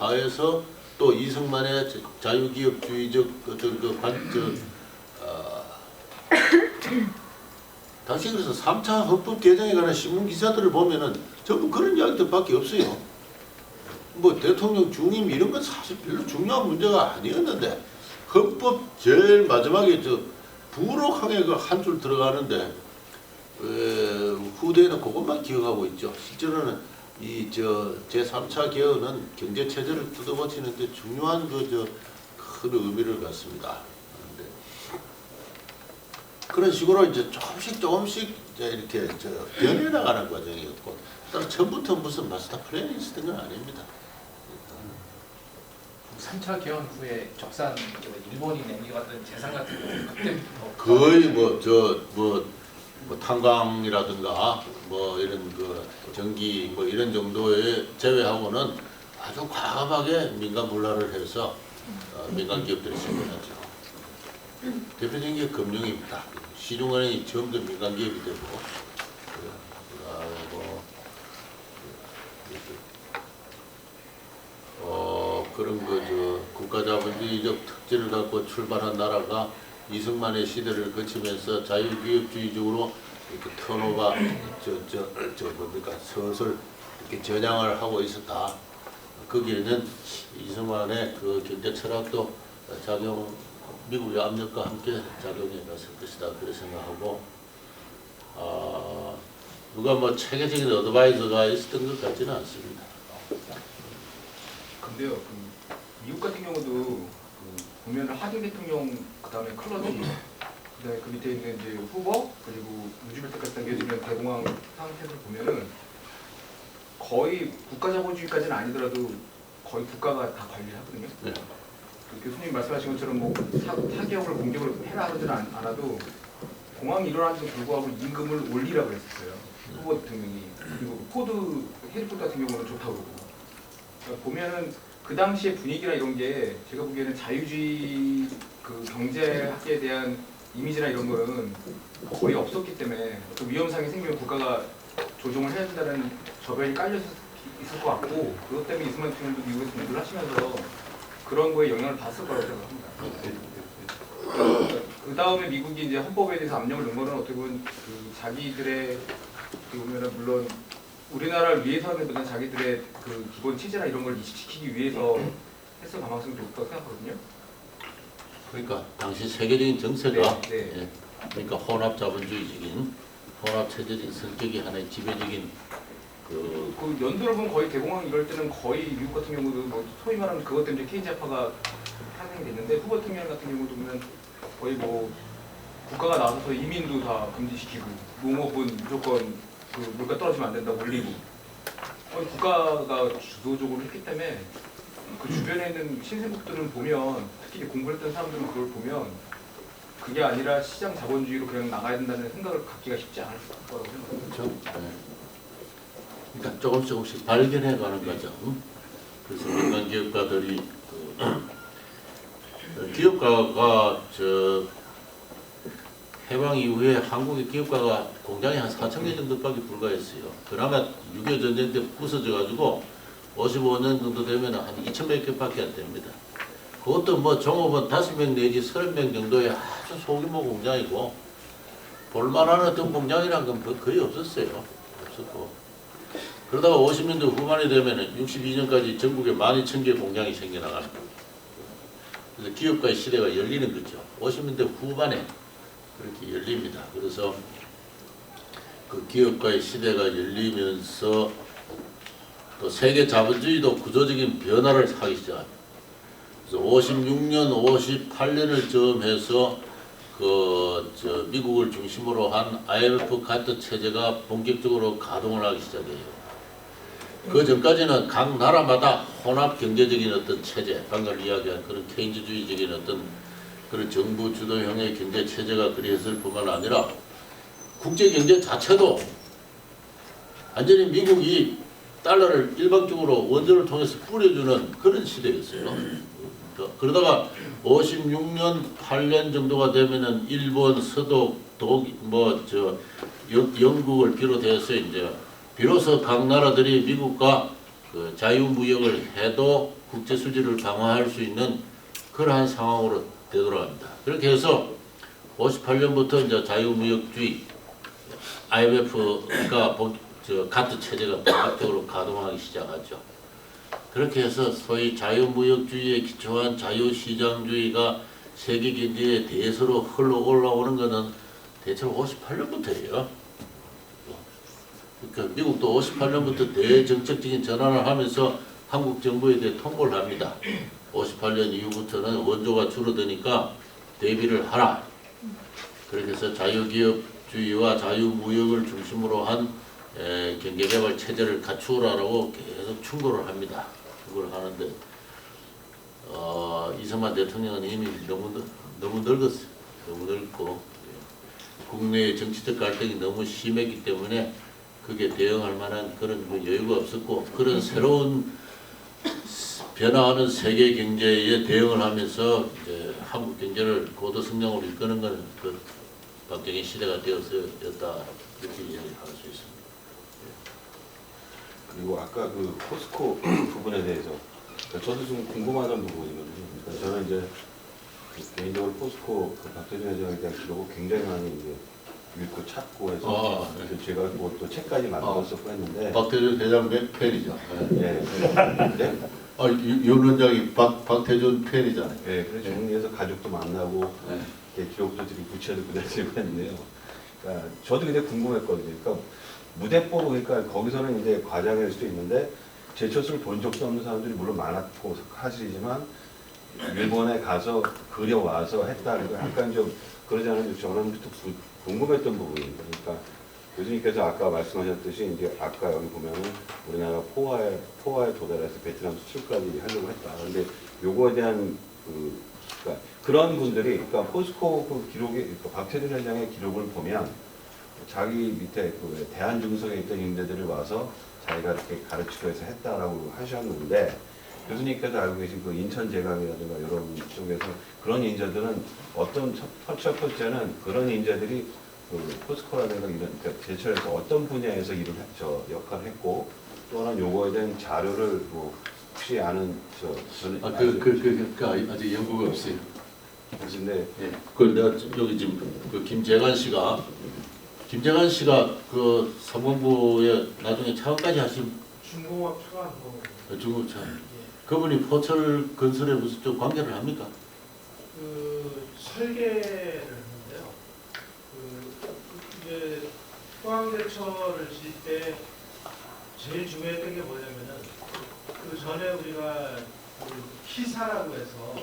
하에서 또 이승만의 자유기업주의적 어떤 당시 그래서 3차 헌법 개정에 관한 신문 기사들을 보면은 전부 그런 이야기들밖에 없어요. 뭐 대통령 중임 이런 건 사실 별로 중요한 문제가 아니었는데 헌법 제일 마지막에 부록항에 그 한 줄 들어가는데 후대에는 그것만 기억하고 있죠. 실제로는 이 제3차 개헌은 경제 체제를 뜯어고치는데 중요한 큰 의미를 갖습니다. 그런 식으로 이제 조금씩 이렇게 변해나가는 과정이었고, 따로 처음부터 무슨 마스터 플랜이 있었던 건 아닙니다. 3차 개헌 후에 적산 일본이 내미받은 재산 같은 거 그때부터 거의 탄광이라든가 이런 전기 이런 정도에 제외하고는 아주 과감하게 민간 분할을 해서 민간 기업들이 생겨났죠. 대표적인 게 금융입니다. 시중은행이 처음부터 민간 기업이 되고, 그런 국가자본주의적 특질을 갖고 출발한 나라가 이승만의 시대를 거치면서 자유기업주의적으로 이렇게 턴오버 서슬 이렇게 전향을 하고 있었다. 거기에는 이승만의 그 경제 철학도 미국의 압력과 함께 작용해 갔을 것이다. 그렇게 생각하고, 누가 체계적인 어드바이저가 있었던 것 같지는 않습니다. 근데요, 미국 같은 경우도 보면은 하딩 대통령, 그다음에 클러지, 그다음에 그 밑에 있는 이제 후보, 그리고 루즈벨트 같은 경우는 대공황 상태를 보면은 거의 국가자본주의까지는 아니더라도 거의 국가가 다 관리를 하거든요. 네. 그 교수님 말씀하신 것처럼 타격을 공격을 해라 하지는 않아도 공황이 일어나는데도 불구하고 임금을 올리라고 했었어요. 후보 대통령이. 그리고 해리포드 같은 경우는 좋다고 그러고. 그러니까 보면은 그 당시의 분위기나 이런 게 제가 보기에는 자유주의 경제학에 대한 이미지나 이런 거는 거의 없었기 때문에 그 위험상이 생기면 국가가 조정을 해야 된다는 저변이 깔려서 있을 것 같고, 그것 때문에 이승만 대통령도 미국에서 공부를 하시면서 그런 거에 영향을 받았을 거라고 생각합니다. 그 다음에 미국이 이제 헌법에 대해서 압력을 넣은 거는 어떻게 보면 자기들의 보면은 물론 우리나라를 위해서는 자기들의 기본 체제나 이런 걸 이식시키기 위해서 했을 가능성이 높다고 생각하거든요. 그러니까 당시 세계적인 정세가 네. 예, 그러니까 혼합자본주의적인 혼합체제적인 성격이 하나의 지배적인 그 연도를 보면 거의 대공황 이럴 때는 거의 미국 같은 경우도 소위 말하는 그것 때문에 케인즈아파가 탄생이 됐는데, 후보 대통령 같은 경우도 보면 거의 국가가 나서서 이민도 다 금지시키고 농업은 무조건 물가 떨어지면 안 된다 올리고 거의 국가가 주도적으로 했기 때문에 그 주변에 있는 신생국들은 보면, 특히 공부했던 사람들은 그걸 보면 그게 아니라 시장 자본주의로 그냥 나가야 된다는 생각을 갖기가 쉽지 않을 거라고 생각합니다. 그렇죠. 네. 그러니까 조금씩 발견해가는 과정. 그래서 민간 기업가들이 기업가가 해방 이후에 한국의 기업가가 공장이 한 4,000개 정도밖에 불과했어요. 그나마 6.25 전쟁 때 부서져가지고 55년 정도 되면 한 2,000몇 개밖에 안 됩니다. 그것도 종업원 5명 내지 30명 정도의 아주 소규모 공장이고, 볼만한 어떤 공장이란 건 거의 없었어요. 없었고. 그러다가 50년대 후반이 되면 62년까지 전국에 12,000개 공장이 생겨나갑니다. 그래서 기업가의 시대가 열리는 거죠. 50년대 후반에 그렇게 열립니다. 그래서 그 기업가의 시대가 열리면서 또 세계 자본주의도 구조적인 변화를 하기 시작합니다. 그래서 56년, 58년을 즈음해서 미국을 중심으로 한 IMF 카트 체제가 본격적으로 가동을 하기 시작해요. 그 전까지는 각 나라마다 혼합 경제적인 어떤 체제, 방금 이야기한 그런 케인즈주의적인 어떤 그런 정부 주도형의 경제 체제가 그리했을 뿐만 아니라 국제 경제 자체도 완전히 미국이 달러를 일방적으로 원전을 통해서 뿌려주는 그런 시대였어요. 그러다가 56년, 8년 정도가 되면은 일본, 서독, 영국을 비롯해서 이제 비로소 각 나라들이 미국과 자유무역을 해도 국제 수지를 강화할 수 있는 그러한 상황으로 되돌아갑니다. 그렇게 해서 58년부터 이제 자유무역주의 IMF가 가트 체제가 본격적으로 가동하기 시작하죠. 그렇게 해서 소위 자유무역주의에 기초한 자유시장주의가 세계 경제의 대세로 흘러 올라오는 것은 대체로 58년부터예요. 그러니까 미국도 58년부터 대정책적인 전환을 하면서 한국 정부에 대해 통보를 합니다. 58년 이후부터는 원조가 줄어드니까 대비를 하라. 그렇게 해서 자유기업주의와 자유무역을 중심으로 한 경제개발 체제를 갖추라고 계속 충고를 합니다. 충고를 하는데 이승만 대통령은 이미 너무 늙었어요. 너무 늙고 국내의 정치적 갈등이 너무 심했기 때문에 그게 대응할 만한 그런 여유가 없었고 그런 새로운 변화하는 세계 경제에 대응을 하면서 이제 한국 경제를 고도 성장으로 이끄는 것은 그 박정희 시대가 되었었다 이렇게 이야기할 수 있습니다. 그리고 아까 그 포스코 부분에 대해서 저도 좀 궁금하던 부분이거든요. 그러니까 저는 이제 개인적으로 포스코 그 박태준 회장에 대한 기록을 굉장히 많이 이제 읽고 찾고 해서 제가 또 책까지 만들었었고 했는데 박태준 회장 팬이죠. 네. 네. 윤 원장이 박태준 팬이잖아요. 네, 그래서 정리해서 가족도 만나고 기록도 드리고 부채도 그려드리고 했는데요. 그러니까 저도 굉장히 궁금했거든요. 그러니까 무대뽀로 그러니까 거기서는 이제 과장일 수도 있는데 제철소를 본 적도 없는 사람들이 물론 많았고 사실이지만 일본에 가서 그려와서 했다는 거 약간 좀 그러지 않아도 저는 또 궁금했던 부분입니다. 그러니까 교수님께서 아까 말씀하셨듯이 이제 아까 여기 보면은 우리나라 포화에 도달해서 베트남 수출까지 하려고 했다. 근데 요거에 대한 그러니까 그런 분들이 그러니까 포스코 그 기록이 그러니까 박태준 회장의 기록을 보면 자기 밑에 그 대한중성에 있던 인재들을 와서 자기가 이렇게 가르치고 해서 했다라고 하셨는데 교수님께서 알고 계신 그 인천제강이라든가 이런 쪽에서 그런 인재들은 어떤 첫 번째는 그런 인재들이 그 포스코라든가 이런 그러니까 제철에서 어떤 분야에서 일을 역할을 했고 또 하나는 요거에 대한 자료를 뭐 혹시 아는 저는 아직 연구가 없어요. 그런데 예. 그걸 내가 여기 지금 그 김재관 씨가 그 사본부에 나중에 차관까지 하신 중공업 초안 중국차 그분이 포철 건설에 무슨 좀 관계를 합니까? 그 설계를 했는데요. 이제 포항제철을 질 때 제일 중요했던 게 뭐냐면은 그 전에 우리가 그 키사라고 해서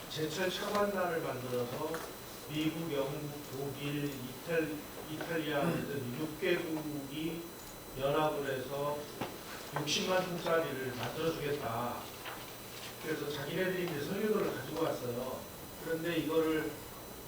제철 차관단을 만들어서 미국, 영국, 독일, 이탈리아 등 6개국이 연합을 해서 60만 톤짜리를 만들어주겠다. 그래서 자기네들이 이제 설계도를 가지고 왔어요. 그런데 이거를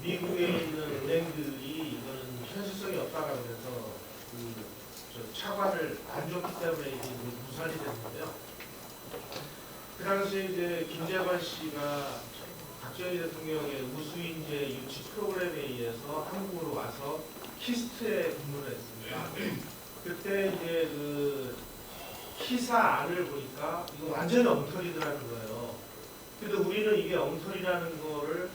미국에 있는 은행들이 이거는 현실성이 없다라고 해서 그 차관을 안 줬기 때문에 이게 무산이 됐는데요. 그 당시에 이제 김재관 씨가 박정희 대통령의 우수인재 유치 프로그램에 의해서 한국으로 와서 키스트에 근무를 했습니다. 그때 이제 그 키사 안을 보니까 이거 완전히 엉터리더라는 거예요. 근데 우리는 이게 엉터리라는 거를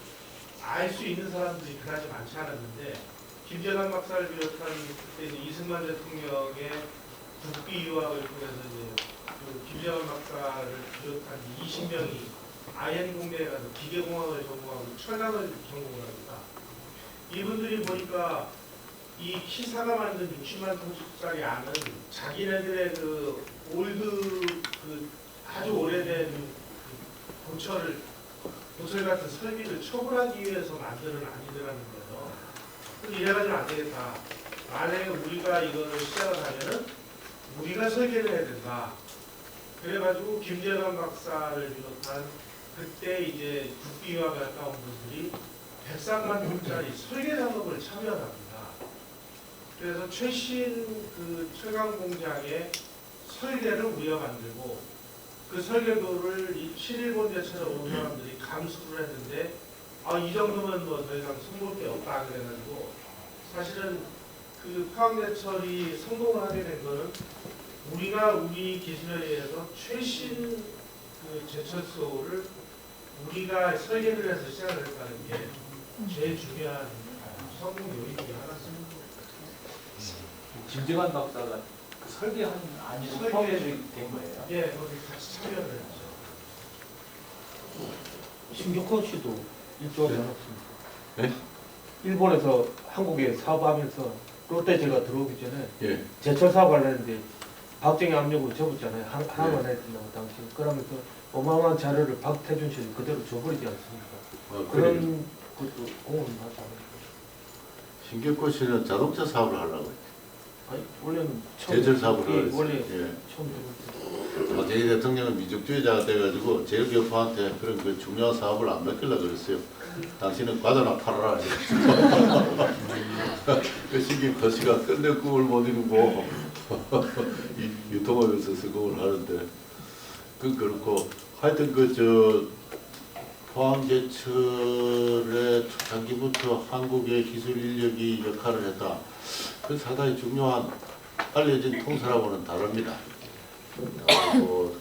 알 수 있는 사람들이 그다지 많지 않았는데 김재관 박사를 비롯한 그때 이제 이승만 대통령의 국비 유학을 통해서 이제 그 김재관 박사를 비롯한 20명이 아연 공대에 가서 기계공학을 전공하고 철강을 전공을 합니다. 이분들이 보니까 이 키사가 만든 60만 톤짜리 안은 자기네들의 그 올드 그 아주 오래된 그 도철 같은 설비를 처분하기 위해서 만드는 안이더라는 거예요. 그래서 이래가지고는 안 되겠다. 만약에 우리가 이거를 시작을 하면은 우리가 설계를 해야 된다. 그래가지고 김재관 박사를 비롯한 그때 이제 국비유학에 가까운 분들이 103만 톤짜리 설계 작업을 참여합니다. 그래서 최신 그 철강 공장의 설계를 우리가 만들고 그 설계도를 신일본 대처럼 온 사람들이 감수를 했는데 이 정도면 뭐 더 이상 손볼 게 없다 그래가지고 사실은 그 포항제철이 성공을 하게 된 거는 우리가 우리 기술에 의해서 최신 그 제철소를 우리가 설계를 해서 시작을 했다는 게 제일 중요한 성공 요인 중에 하나입니다. 김재관 박사가 그 설계한 안이 포함이 된 거예요. 예, 거기 같이 참여를 했죠. 신격호 씨도 일조하지 네. 않았습니까? 네? 일본에서 한국에 사업하면서 롯데제가 들어오기 전에 예. 제철 사업을 했는데 박정희 압력으로 접었잖아요. 하나만 했다고 당시. 그러면서 어마어마한 자료를 박태준 씨는 그대로 줘버리지 않습니까? 그래. 그런 것도 공헌을 하지 않았어요. 신격호 씨는 자동차 사업을 하려고 했죠. 아니, 원래는 처음 제철 사업을 예, 하려고 원래 했어요. 예. 처음 들어올 때. 박정희 대통령은 민족주의자가 돼가지고 제일교포한테 그런 그 중요한 사업을 안 맡기려고 그랬어요. 당신은 과자나 팔아라. 그 신격호 씨가 끝내 꿈을 못 이루고 유통업에서 성공을 하는데 그 그렇고 하여튼 그 포항제철의 초창기부터 한국의 기술 인력이 역할을 했다. 그 상당히 중요한 알려진 통설하고는 다릅니다.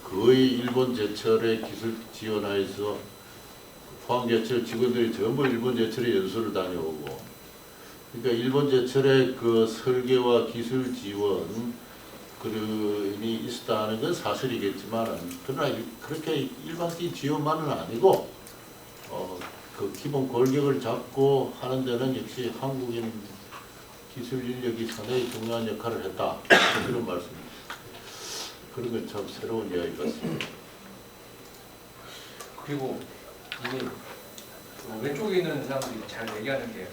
거의 일본 제철의 기술 지원하에서 포항제철 직원들이 전부 일본 제철에 연수를 다녀오고, 그러니까 일본 제철의 그 설계와 기술 지원 그런이 있었다는 건 사실이겠지만, 그러나 그렇게 일반적인 지원만은 아니고 그 기본 골격을 잡고 하는 데는 역시 한국인 기술 인력이 상당히 중요한 역할을 했다, 그런 말씀입니다. 그런 건 참 새로운 이야기 같습니다. 그리고 이게 왼쪽에 있는 사람들이 잘 얘기하는 게